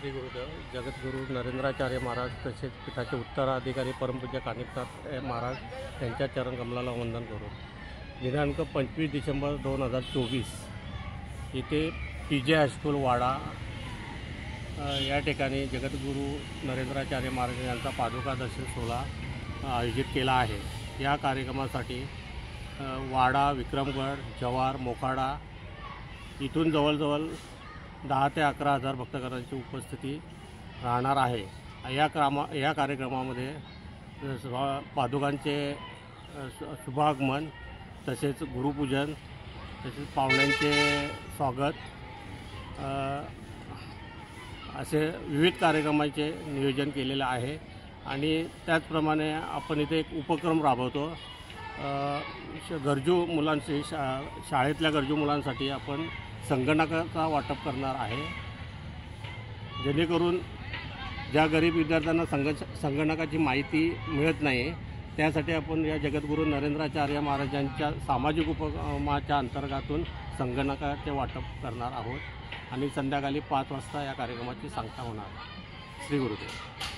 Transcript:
श्री गुरुदेव जगद्गुरू नरेंद्राचार्य महाराज तसेच पीठाचे उत्तराधिकारी परमपूज्य कानिफनाथ महाराज यांच्या चरणकमलाला वंदन करून दिनांक 25 डिसेंबर 2024 इथे PJ हायस्कूल वाडा या ठिकाणी जगद्गुरू नरेंद्राचार्य महाराज यांचा पादुका दर्शन सोहळा आयोजित केला आहे। या कार्यक्रमासाठी वाडा, विक्रमगड, जव्हार, मोखाडा इथून जवळजवळ 10 ते 11 हजार भक्तगणांची उपस्थिती राहणार आहे। या कार्यक्रमामध्ये पादुकांचे शुभागमन तसेच गुरुपूजन तसेच पाहुण्यांचे स्वागत असे विविध कार्यक्रमांचे नियोजन केलेले आहे। आणि त्याचप्रमाणे आपण इथे एक उपक्रम राबवतो। गरजू मुलांची शाळेतल्या गरजू मुलांसाठी आपण संगणकाचा वाटप करणार आहे, जेणेकरून ज्या गरीब विद्यार्थ्यांना संगणकाची माहिती मिळत नाही त्यासाठी आपण या जगद्गुरू नरेंद्राचार्य महाराजांच्या सामाजिक उपक्रमाच्या अंतर्गतून संगणकाचे वाटप करणार आहोत। आणि संध्याकाळी 5 वाजता या कार्यक्रमाची सांगता होणार। श्री गुरुदेव।